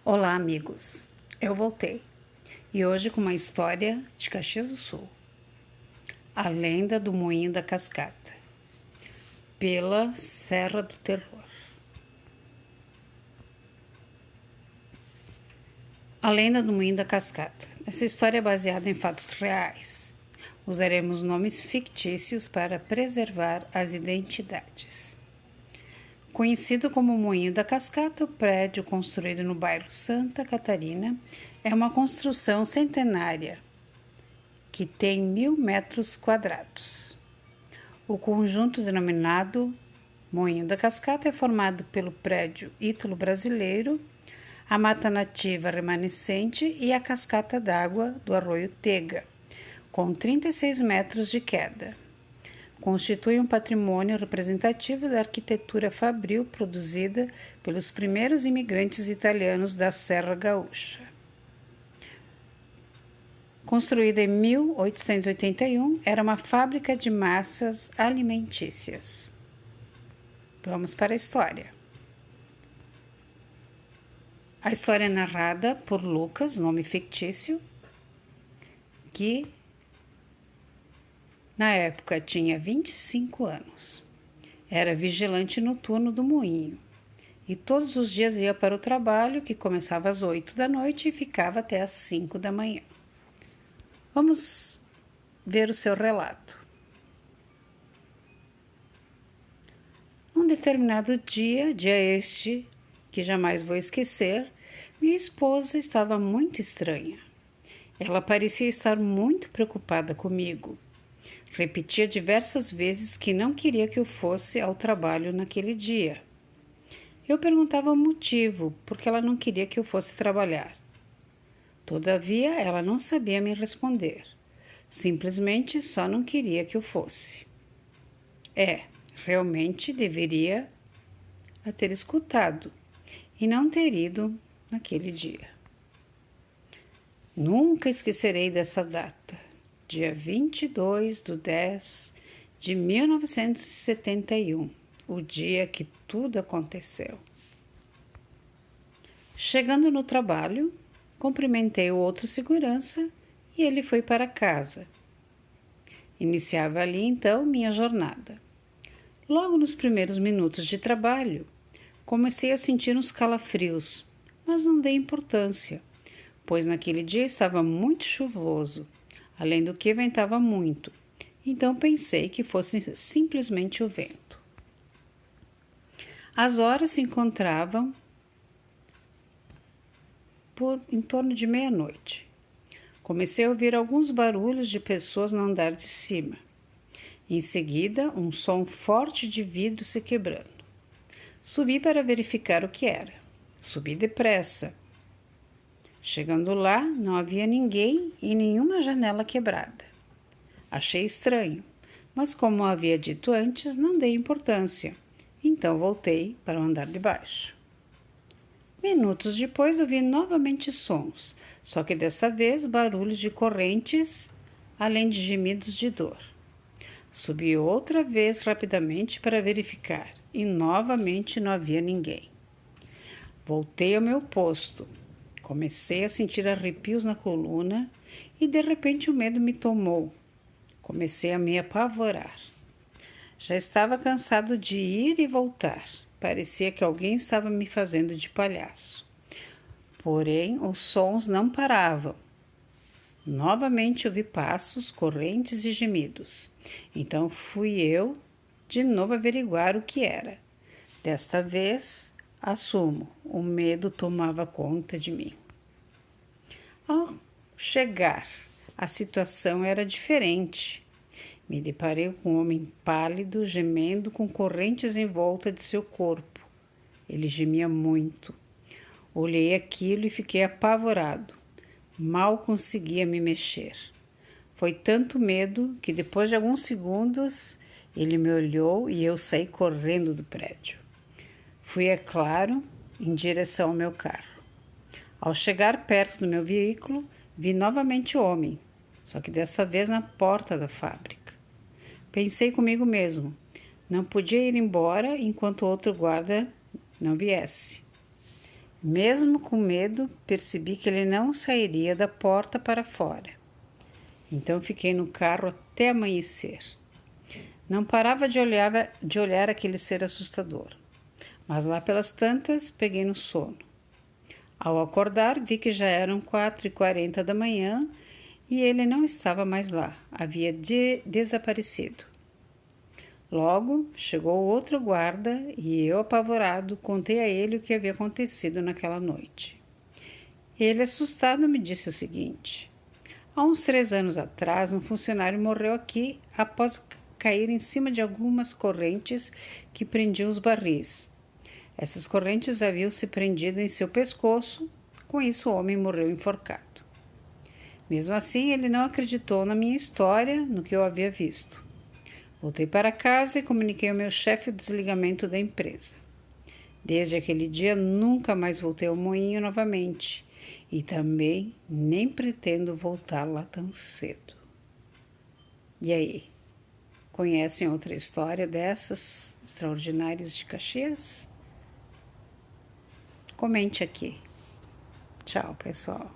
Olá, amigos. Eu voltei. E hoje com uma história de Caxias do Sul. A lenda do Moinho da Cascata. Pela Serra do Terror. A lenda do Moinho da Cascata. Essa história é baseada em fatos reais. Usaremos nomes fictícios para preservar as identidades. Conhecido como Moinho da Cascata, o prédio construído no bairro Santa Catarina é uma construção centenária que tem 1.000 metros quadrados. O conjunto denominado Moinho da Cascata é formado pelo prédio ítalo-brasileiro, a mata nativa remanescente e a cascata d'água do arroio Tega, com 36 metros de queda. Constitui um patrimônio representativo da arquitetura fabril produzida pelos primeiros imigrantes italianos da Serra Gaúcha. Construída em 1881, era uma fábrica de massas alimentícias. Vamos para a história. A história é narrada por Lucas, nome fictício, que na época tinha 25 anos. Era vigilante noturno do moinho e todos os dias ia para o trabalho, que começava às 8 da noite e ficava até às 5 da manhã. Vamos ver o seu relato. Num determinado dia este que jamais vou esquecer, minha esposa estava muito estranha. Ela parecia estar muito preocupada comigo. Repetia diversas vezes que não queria que eu fosse ao trabalho naquele dia. Eu perguntava o motivo, porque ela não queria que eu fosse trabalhar. Todavia, ela não sabia me responder. Simplesmente só não queria que eu fosse. Realmente deveria a ter escutado e não ter ido naquele dia. Nunca esquecerei dessa data. Dia 22/10/1971, o dia que tudo aconteceu. Chegando no trabalho, cumprimentei o outro segurança e ele foi para casa. Iniciava ali então minha jornada. Logo nos primeiros minutos de trabalho, comecei a sentir uns calafrios, mas não dei importância, pois naquele dia estava muito chuvoso. Além do que ventava muito, então pensei que fosse simplesmente o vento. As horas se encontravam em torno de meia-noite. Comecei a ouvir alguns barulhos de pessoas no andar de cima. Em seguida, um som forte de vidro se quebrando. Subi para verificar o que era. Subi depressa. Chegando lá, não havia ninguém e nenhuma janela quebrada. Achei estranho, mas como havia dito antes, não dei importância. Então voltei para o andar de baixo. Minutos depois ouvi novamente sons, só que desta vez barulhos de correntes, além de gemidos de dor. Subi outra vez rapidamente para verificar e novamente não havia ninguém. Voltei ao meu posto. Comecei a sentir arrepios na coluna e de repente o medo me tomou. Comecei a me apavorar. Já estava cansado de ir e voltar. Parecia que alguém estava me fazendo de palhaço. Porém, os sons não paravam. Novamente ouvi passos, correntes e gemidos. Então fui eu de novo averiguar o que era. Desta vez, assumo, o medo tomava conta de mim. Ao chegar, a situação era diferente. Me deparei com um homem pálido, gemendo, com correntes em volta de seu corpo. Ele gemia muito. Olhei aquilo e fiquei apavorado. Mal conseguia me mexer. Foi tanto medo que depois de alguns segundos ele me olhou e eu saí correndo do prédio. Fui, é claro, em direção ao meu carro. Ao chegar perto do meu veículo, vi novamente o homem, só que desta vez na porta da fábrica. Pensei comigo mesmo, não podia ir embora enquanto outro guarda não viesse. Mesmo com medo, percebi que ele não sairia da porta para fora. Então fiquei no carro até amanhecer. Não parava de olhar aquele ser assustador, mas lá pelas tantas peguei no sono. Ao acordar, vi que já eram 4h40 da manhã e ele não estava mais lá, havia desaparecido. Logo, chegou outro guarda e eu, apavorado, contei a ele o que havia acontecido naquela noite. Ele, assustado, me disse o seguinte: há uns 3 anos atrás, um funcionário morreu aqui após cair em cima de algumas correntes que prendiam os barris. Essas correntes haviam se prendido em seu pescoço, com isso o homem morreu enforcado. Mesmo assim, ele não acreditou na minha história, no que eu havia visto. Voltei para casa e comuniquei ao meu chefe o desligamento da empresa. Desde aquele dia, nunca mais voltei ao moinho novamente e também nem pretendo voltar lá tão cedo. E aí, conhecem outra história dessas extraordinárias de Caxias? Comente aqui. Tchau, pessoal.